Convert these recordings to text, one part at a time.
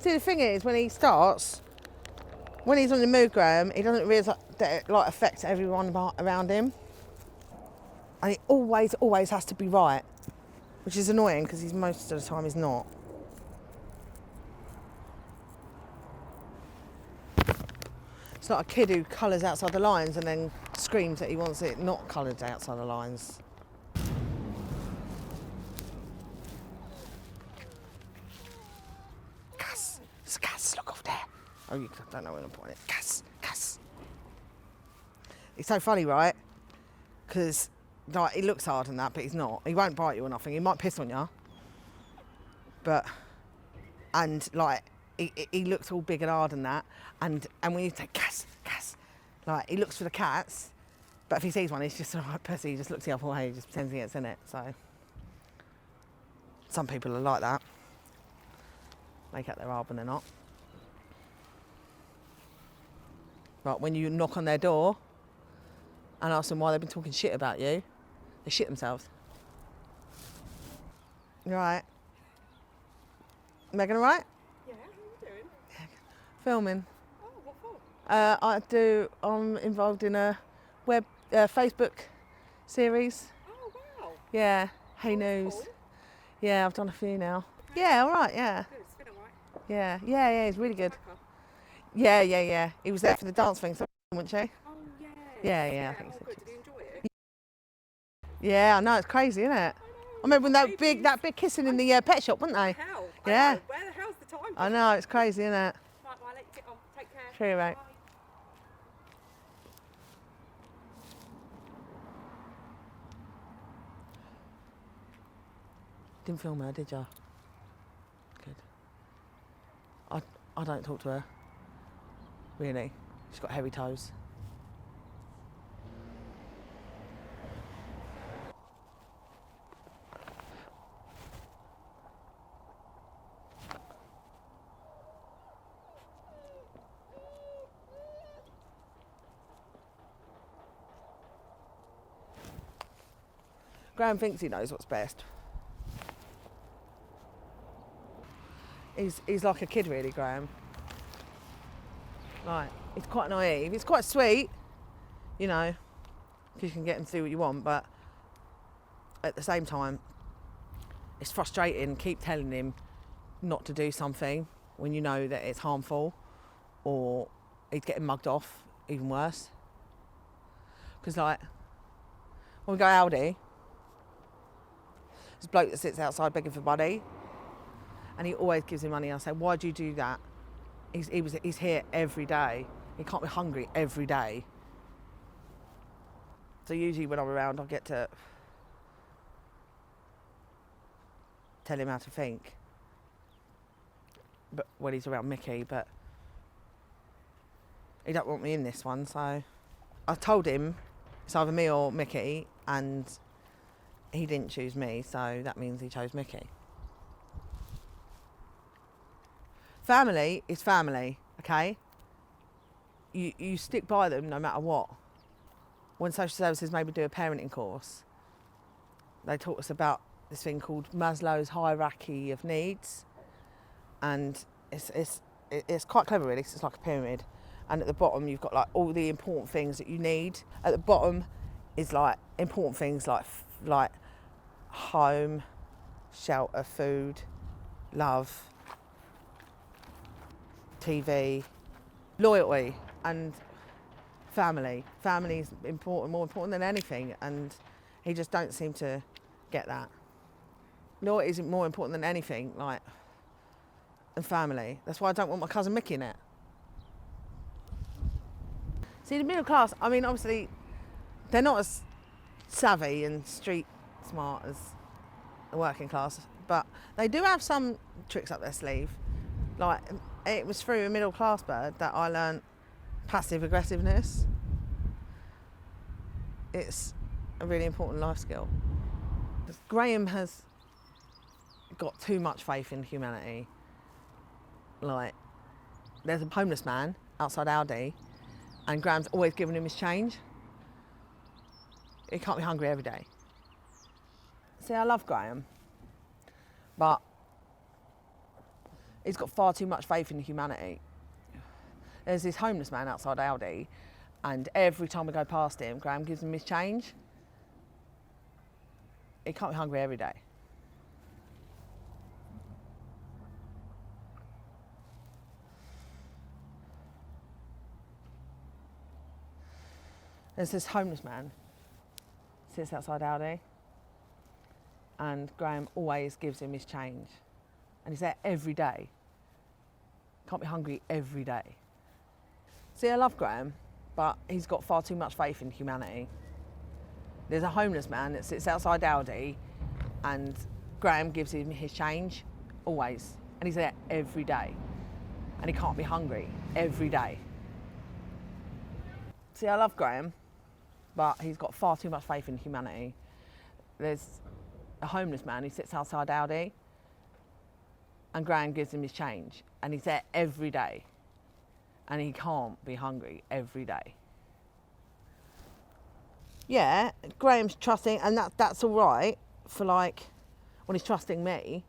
See, the thing is, when he starts, when he's on the move, Graham, he doesn't realise that it like affects everyone around him, and he always has to be right, which is annoying because he's most of the time he's not. It's like a kid who colours outside the lines and then screams that he wants it not coloured outside the lines. Cass, it's Cass, look off there. Oh, you don't know where I'm pointing it. Cass. It's so funny, right? Because like, he looks hard and that, but he's not. He won't bite you or nothing. He might piss on you. But, and like, he looks all big and hard and that. And when you say, Cass, like, he looks for the cats. But if he sees one, he's just like pussy. He just looks the other way. He just pretends he gets in it. So, some people are like that. Make out they're hard when they're not. But when you knock on their door and ask them why they've been talking shit about you, they shit themselves. You alright? Megan alright? Yeah, how are you doing? Filming. Oh, what for? I'm involved in a Facebook series. Oh, wow. Yeah, Hey News. Cool. Yeah, I've done a few now. Yeah, alright, yeah. Good, it's been alright. Yeah, he's really good. Tucker. Yeah. He was there for the dance thing, so wasn't she? Oh, yeah. Yeah, I think oh, so. good. Did you enjoy it? Yeah, I know, it's crazy, isn't it? I remember when that big kissing in the pet shop, wasn't they? Hell. Yeah. I know. Where the hell's the time? I know, it's crazy, isn't it? Right, well, I'll let you get on. Take care. True, right. Bye. Didn't film her, did you? Good. I don't talk to her. Really. She's got hairy toes. Graham thinks he knows what's best. He's like a kid, really, Graham. Like, he's quite naive. He's quite sweet, you know, because you can get him to do what you want, but at the same time, it's frustrating. Keep telling him not to do something when you know that it's harmful, or he's getting mugged off, even worse. Because, like, when we go Aldi, there's a bloke that sits outside begging for money, and he always gives him money. I say, why do you do that? He's here every day. He can't be hungry every day. So usually when I'm around, I get to tell him how to think. But when he's around Mickey, but he don't want me in this one, so I told him it's either me or Mickey, and he didn't choose me, so that means he chose Mickey. Family is family, okay? You stick by them no matter what. When social services maybe do a parenting course, they taught us about this thing called Maslow's hierarchy of needs, and it's quite clever, really. It's like a pyramid, and at the bottom you've got like all the important things that you need. At the bottom is like important things like home, shelter, food, love, TV, loyalty, and family. Family is important, more important than anything, and he just don't seem to get that. Loyalty isn't more important than anything, like, than family. That's why I don't want my cousin Mickey in it. See, the middle class, I mean, obviously, they're not as savvy and street smart as the working class, but they do have some tricks up their sleeve. Like, it was through a middle class bird that I learnt passive aggressiveness. It's a really important life skill. Graham has got too much faith in humanity. Like, there's a homeless man outside Aldi, and Graham's always giving him his change. He can't be hungry every day. See, I love Graham, but He's got far too much faith in humanity. There's this homeless man outside Aldi, and every time we go past him, Graham gives him his change. He can't be hungry every day. There's this homeless man, sits outside Aldi, and Graham always gives him his change. And he's there every day. Can't be hungry every day. See, I love Graham, but he's got far too much faith in humanity. There's a homeless man that sits outside Aldi, and Graham gives him his change, always. And he's there every day. And he can't be hungry every day. See, I love Graham, but he's got far too much faith in humanity. There's a homeless man who sits outside Aldi, and Graham gives him his change, and he's there every day, and he can't be hungry every day. Yeah, Graham's trusting, and that's all right for like when he's trusting me,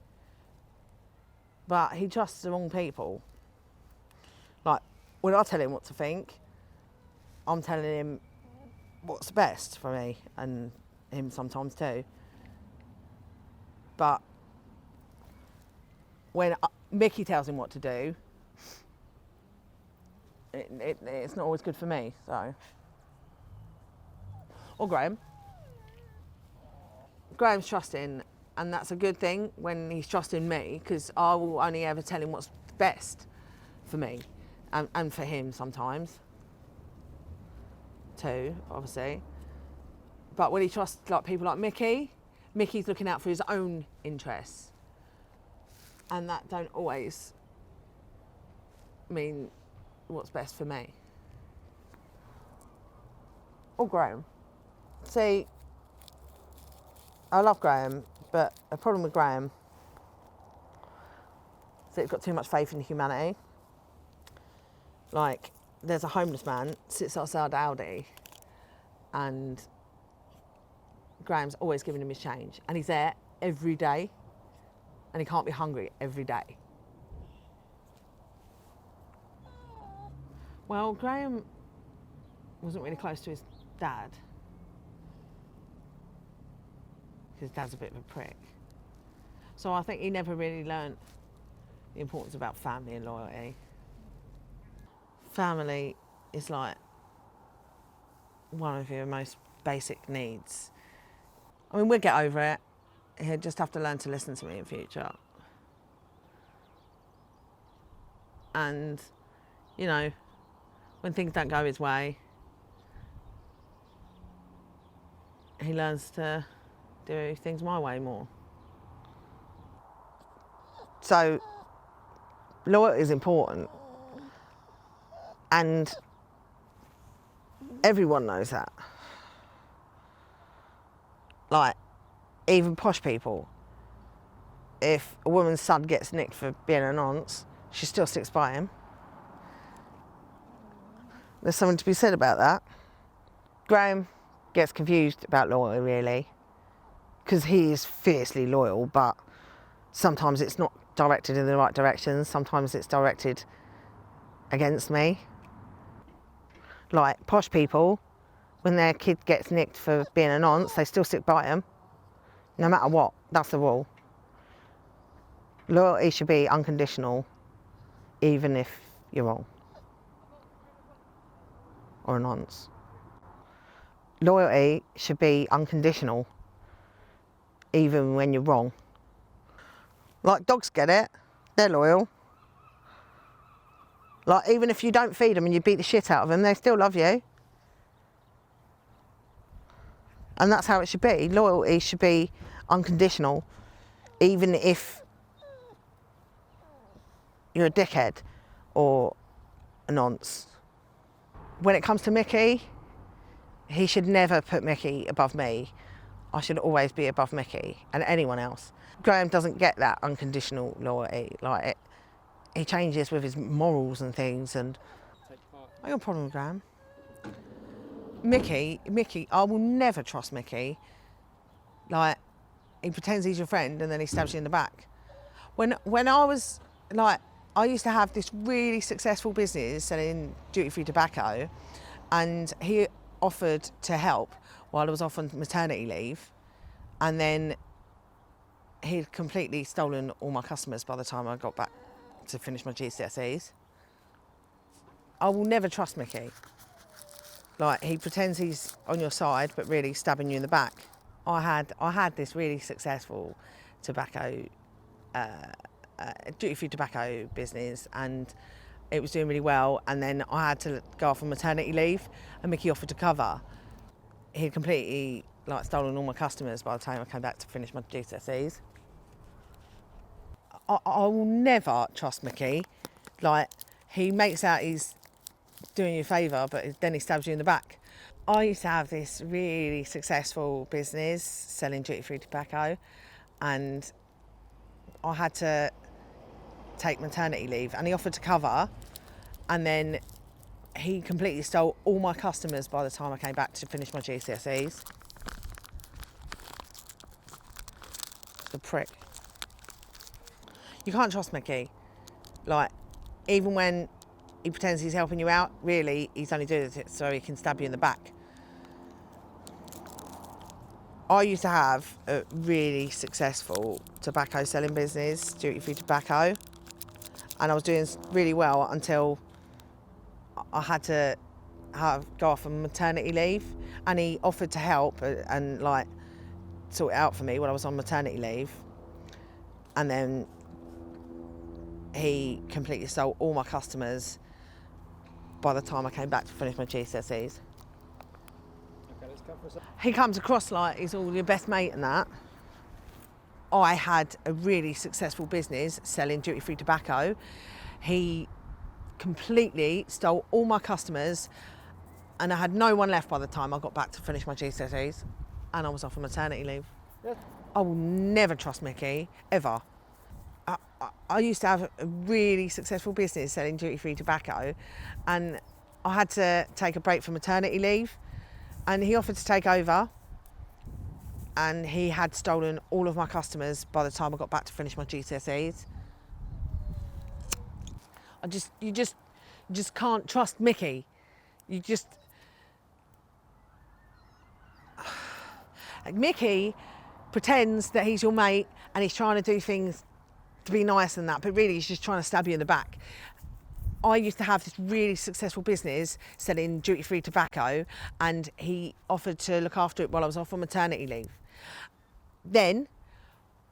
but he trusts the wrong people. Like when I tell him what to think, I'm telling him what's best for me, and him sometimes too. But when Mickey tells him what to do, it's not always good for me, so. Or Graham. Graham's trusting, and that's a good thing when he's trusting me, because I will only ever tell him what's best for me, and for him sometimes too, obviously. But when he trusts like people like Mickey, Mickey's looking out for his own interests, and that don't always mean what's best for me. Or Graham. See, I love Graham, but the problem with Graham is that he's got too much faith in humanity. Like, there's a homeless man sits outside Aldi, and Graham's always giving him his change, and he's there every day, and he can't be hungry every day. Well, Graham wasn't really close to his dad. His dad's a bit of a prick. So I think he never really learnt the importance about family and loyalty. Family is like one of your most basic needs. I mean, we'll get over it. He'll just have to learn to listen to me in future. And, you know, when things don't go his way, he learns to do things my way more. So, loyalty is important. And everyone knows that. Like, even posh people. If a woman's son gets nicked for being a nonce, she still sticks by him. There's something to be said about that. Graham gets confused about loyalty, really, because he is fiercely loyal, but sometimes it's not directed in the right direction. Sometimes it's directed against me. Like, posh people, when their kid gets nicked for being a nonce, they still stick by him, no matter what. That's the rule. Loyalty should be unconditional, even if you're wrong. Or a nonce. Loyalty should be unconditional, even when you're wrong. Like, dogs get it, they're loyal. Like, even if you don't feed them and you beat the shit out of them, they still love you. And that's how it should be. Loyalty should be unconditional, even if you're a dickhead or a nonce. When it comes to Mickey, he should never put Mickey above me. I should always be above Mickey and anyone else. Graham doesn't get that unconditional loyalty. Like, he changes with his morals and things, and I got a problem with Graham. Mickey, I will never trust Mickey. Like, he pretends he's your friend and then he stabs you in the back. When I was like, I used to have this really successful business selling duty-free tobacco, and he offered to help while I was off on maternity leave, and then he'd completely stolen all my customers by the time I got back to finish my GCSEs. I will never trust Mickey. Like, he pretends he's on your side, but really stabbing you in the back. I had this really successful tobacco, duty-free tobacco business, and it was doing really well. And then I had to go off on maternity leave, and Mickey offered to cover. He'd completely stolen all my customers by the time I came back to finish my GCSEs. I will never trust Mickey. Like, he makes out he's doing you a favour, but then he stabs you in the back. I used to have this really successful business selling duty-free tobacco, and I had to take maternity leave, and he offered to cover, and then he completely stole all my customers by the time I came back to finish my GCSEs. The prick. You can't trust Mickey. Like, even when he pretends he's helping you out, really, he's only doing it so he can stab you in the back. I used to have a really successful tobacco selling business, duty-free tobacco, and I was doing really well until I had to go off on maternity leave, and he offered to help and sort it out for me when I was on maternity leave, and then he completely stole all my customers by the time I came back to finish my GCSEs. He comes across like he's all your best mate and that. I had a really successful business selling duty-free tobacco. He completely stole all my customers, and I had no one left by the time I got back to finish my GCSEs, and I was off on maternity leave. Yeah. I will never trust Mickey, ever. I used to have a really successful business selling duty-free tobacco, and I had to take a break from maternity leave, and he offered to take over, and he had stolen all of my customers by the time I got back to finish my GCSEs. You just can't trust Mickey. Mickey pretends that he's your mate and he's trying to do things to be nice and that, but really he's just trying to stab you in the back. I used to have this really successful business selling duty-free tobacco, and he offered to look after it while I was off on maternity leave. Then,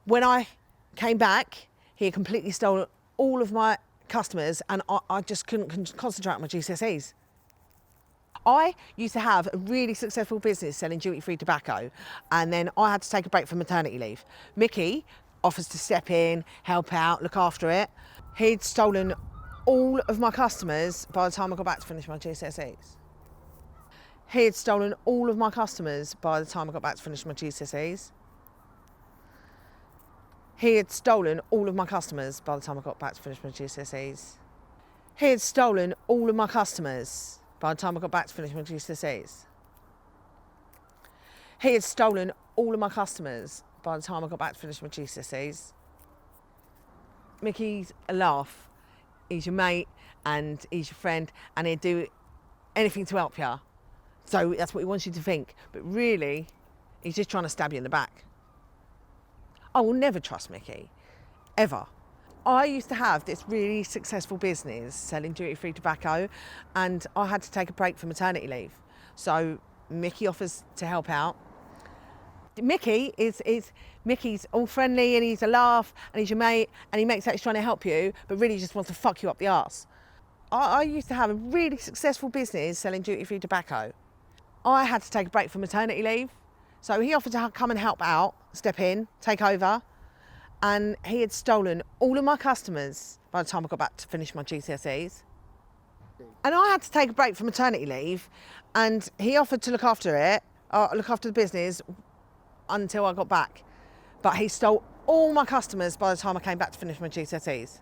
when I came back, he had completely stolen all of my customers, and I just couldn't concentrate on my GCSEs. I used to have a really successful business selling duty-free tobacco, and then I had to take a break from maternity leave. Mickey offers to step in, help out, look after it. He'd stolen all of my customers by the time I got back to finish my GCSEs. He had stolen all of my customers by the time I got back to finish my GCSEs. He had stolen all of my customers by the time I got back to finish my GCSEs. He had stolen all of my customers by the time I got back to finish my GCSEs. He had stolen all of my customers by the time I got back to finish my GCSEs. Mickey's a laugh. He's your mate and he's your friend, and he'd do anything to help you. So that's what he wants you to think. But really, he's just trying to stab you in the back. I will never trust Mickey, ever. I used to have this really successful business selling duty-free tobacco, and I had to take a break for maternity leave. So Mickey offers to help out. Mickey's all friendly, and he's a laugh, and he's your mate, and he makes out he's trying to help you, but really just wants to fuck you up the arse. I used to have a really successful business selling duty-free tobacco. I had to take a break from maternity leave, so he offered to come and help out, step in, take over, and he had stolen all of my customers by the time I got back to finish my GCSEs. And I had to take a break from maternity leave, and he offered to look after the business until I got back. But he stole all my customers by the time I came back to finish my GCSEs.